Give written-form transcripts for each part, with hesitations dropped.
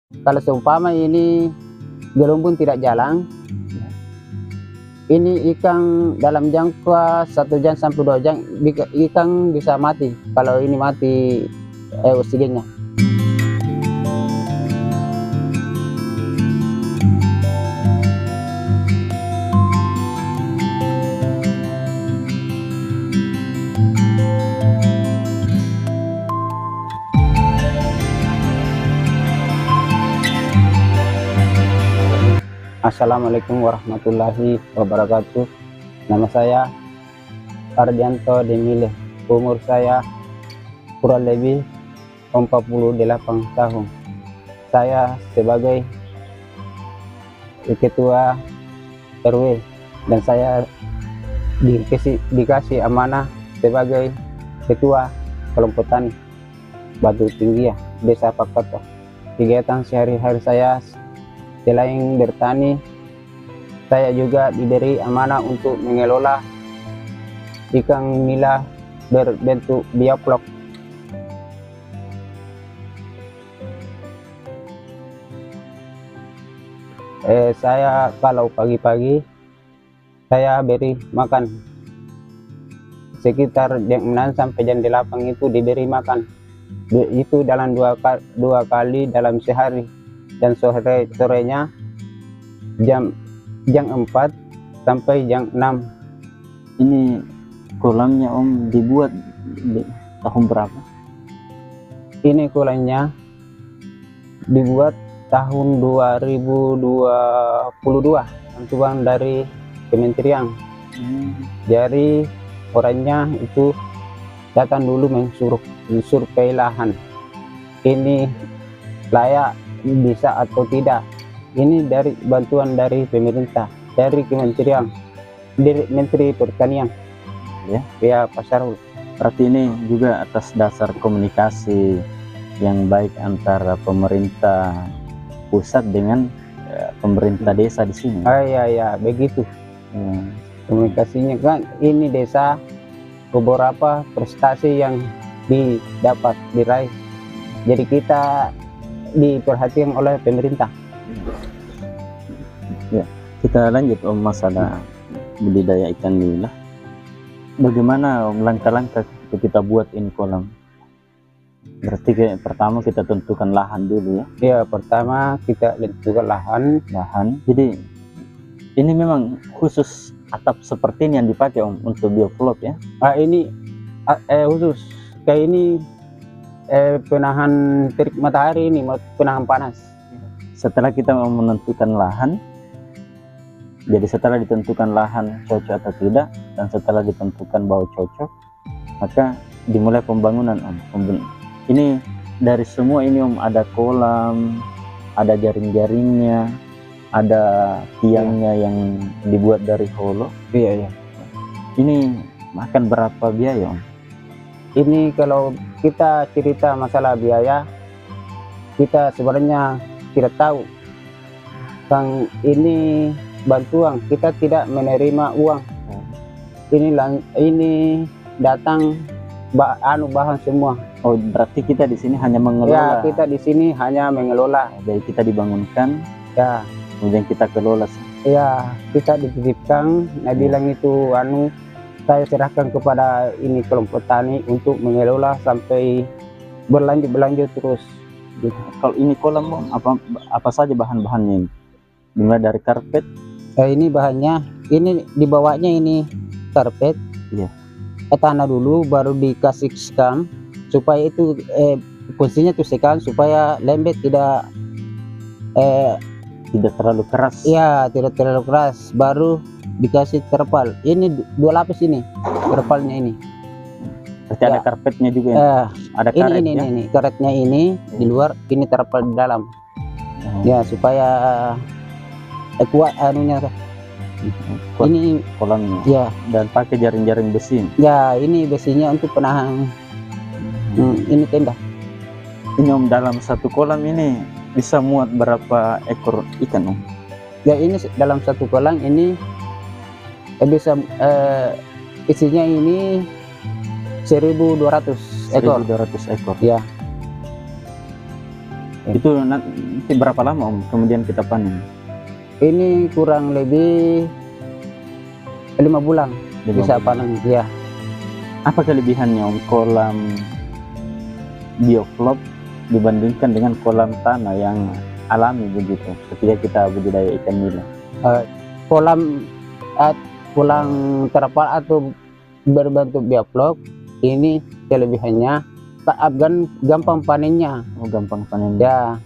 Kalau seumpama ini gelombang tidak jalan, ini ikan dalam jangka 1 jam sampai 2 jam, ikan bisa mati kalau ini mati oksigennya. Assalamualaikum warahmatullahi wabarakatuh. Nama saya Ardianto Demile. Umur saya kurang lebih 48 tahun. Saya sebagai ketua RW dan saya dikasih amanah sebagai ketua kelompok tani Batu Tinggi Desa Pakoto. Kegiatan sehari-hari saya selain bertani, saya juga diberi amanah untuk mengelola ikan nila berbentuk bioflok. Saya kalau pagi-pagi saya beri makan sekitar jam 6 sampai jam 8 itu diberi makan. Itu dalam dua kali dalam sehari, dan sorenya jam 4 sampai jam 6. Ini kolamnya Om dibuat di tahun berapa? Ini kolamnya dibuat tahun 2022, bantuan dari kementerian. Jadi orangnya itu datang dulu mensurvei lahan, ini layak bisa atau tidak. Ini dari bantuan dari pemerintah, dari kementerian, dari Menteri Pertanian ya Pak Sarul. Berarti ini juga atas dasar komunikasi yang baik antara pemerintah pusat dengan pemerintah desa di sini. Ya begitu. Komunikasinya kan ini desa beberapa prestasi yang didapat diraih, jadi kita diperhatikan oleh pemerintah. Ya, kita lanjut Om masalah budidaya ikan nila. Bagaimana Om langkah-langkah kita buat ini kolam? Berarti pertama kita tentukan lahan dulu ya. Ya, pertama kita tentukan lahan. Jadi ini memang khusus atap seperti ini yang dipakai Om untuk bioflok ya? Ini khusus kayak ini penahan terik matahari, ini penahan panas. Setelah kita menentukan lahan, jadi setelah ditentukan lahan cocok atau tidak, dan setelah ditentukan bahwa cocok, maka dimulai pembangunan Om. Ini dari semua ini Om, ada kolam, ada jaring-jaringnya, ada tiangnya yang dibuat dari holo. Iya. Ini makan berapa biaya Om? Ini kalau kita cerita masalah biaya, kita sebenarnya tidak tahu. Kang, ini bantuan, kita tidak menerima uang. Ini datang bahan semua. Oh, berarti kita di sini hanya mengelola. Ya, kita di sini hanya mengelola. Jadi kita dibangunkan, ya, kemudian kita kelola. Ya, kita dititipkan. Nah, bilang itu saya serahkan kepada ini kelompok tani untuk mengelola sampai berlanjut terus. Kalau ini kolam apa saja bahan-bahannya ini? Dimulai dari karpet. Ini bahannya, ini dibawanya ini karpet. Iya. Tanah dulu baru dikasih sekam supaya itu fungsinya tuh sekam supaya lembek, tidak terlalu keras. Iya, tidak terlalu keras. Baru dikasih terpal. Ini 2 lapis ini terpalnya ini. Berarti ada karpetnya juga ya? Ada karet ini karetnya ini di luar, ini terpal di dalam. Ya, supaya kuat anunya. Kuat ini kolamnya. Ya, dan pakai jaring-jaring besi. Ya, ini besinya untuk penahan. Ini tenda. Ini Om, dalam satu kolam ini bisa muat berapa ekor ikan Om? Ya, ini dalam satu kolam ini bisa isinya ini 1.200 ekor. 1.200 ekor. Ya. Itu nanti berapa lama Om kemudian kita panen? Ini kurang lebih 5 bulan 5 bisa bulan. panen ya. Apa kelebihannya Om kolam bioflok dibandingkan dengan kolam tanah yang alami begitu ketika kita budidaya ikan nila? Kolam kolam terpal atau berbentuk bioflok ini kelebihannya gampang panennya. Oh, gampang panen. Ya,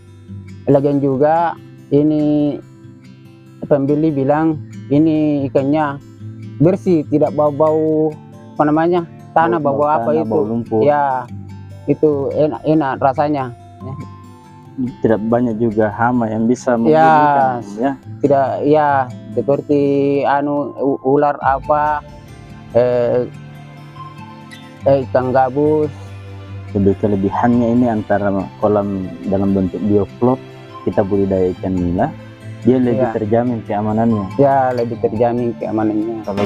lagian juga ini pembeli bilang ini ikannya bersih, tidak bau-bau apa namanya tanah, bau apa tanah, itu? bau lumpur. Ya, itu enak rasanya. Tidak banyak juga hama yang bisa Ya, membunuhkan, ya. tidak ya seperti ular apa ikan gabus. Lebih kelebihannya ini antara kolam dalam bentuk bioflok kita budidaya ikan nila, dia lebih Ya. terjamin keamanannya. Ya, lebih terjamin keamanannya. Kalau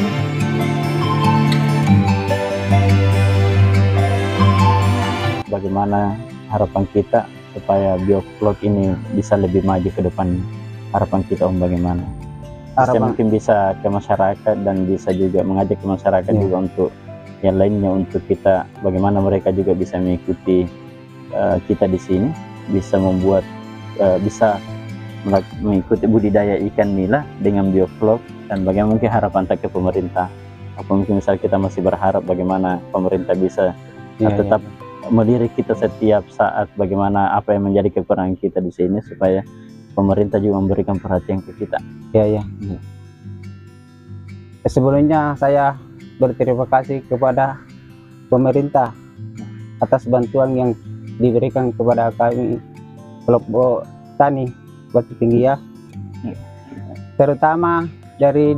bagaimana harapan kita supaya bioflok ini bisa lebih maju ke depannya? Harapan kita Om bagaimana? Saya mungkin bisa ke masyarakat dan bisa juga mengajak ke masyarakat juga untuk yang lainnya, untuk kita bagaimana mereka juga bisa mengikuti kita di sini, bisa membuat bisa mengikuti budidaya ikan nila dengan bioflok. Dan bagaimana mungkin harapan ke pemerintah, apa mungkin misal kita masih berharap bagaimana pemerintah bisa tetap melirik kita setiap saat, bagaimana apa yang menjadi kekurangan kita di sini supaya pemerintah juga memberikan perhatian ke kita. Ya. Sebelumnya saya berterima kasih kepada pemerintah atas bantuan yang diberikan kepada kami kelompok tani Batu Tinggi ya, terutama dari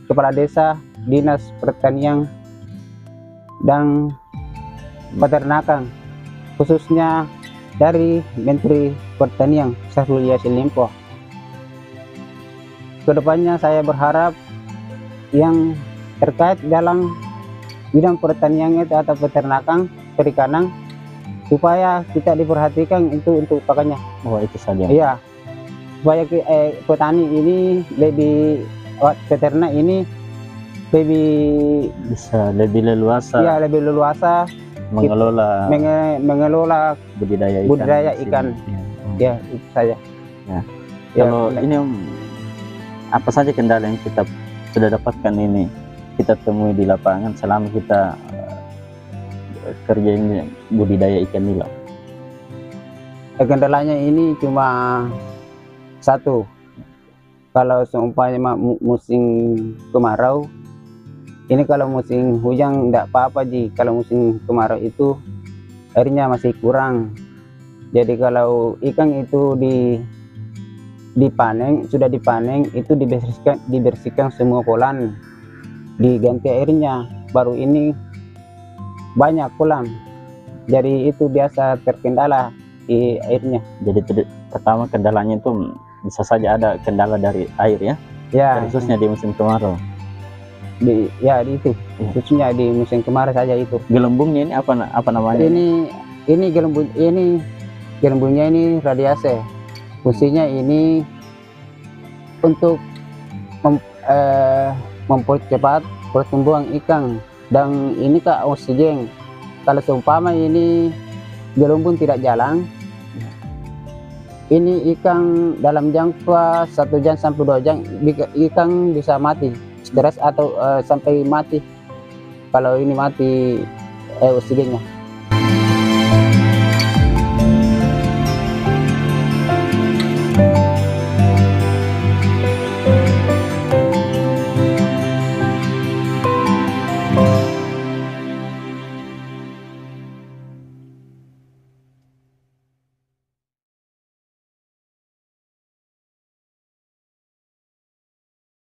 kepala desa, dinas pertanian dan peternakan, khususnya dari Menteri Pertanian Syahrul Yassin Limpo. Kedepannya saya berharap yang terkait dalam bidang pertanian itu atau peternakan, perikanan, supaya kita diperhatikan itu untuk pakannya. Oh, itu saja. Iya, supaya petani ini lebih, peternak ini lebih bisa lebih leluasa. Ya, lebih leluasa mengelola budidaya ikan. Ya, itu saja. Ya. Kalau ini apa saja kendala yang kita sudah dapatkan ini kita temui di lapangan selama kita kerja ini budidaya ikan nila? Kendalanya ini cuma satu, kalau seumpamanya musim kemarau ini, kalau musim hujan tidak apa-apa Ji, kalau musim kemarau itu airnya masih kurang. Jadi kalau ikan itu sudah dipanen itu dibersihkan semua kolam, diganti airnya, baru ini banyak kolam, jadi itu biasa terkendala di airnya. Jadi pertama kendalanya itu bisa saja ada kendala dari air ya, khususnya di musim kemarau. Khususnya di musim kemarau saja itu. Gelembungnya ini apa namanya? Ini gelembungnya ini radiase. Fungsinya ini untuk mempercepat pertumbuhan ikan, dan ini ke oksigen. Kalau seumpama ini gelembung tidak jalan, ini ikan dalam jangka 1 jam sampai 2 jam ikan bisa mati, stres atau sampai mati kalau ini mati oksigennya.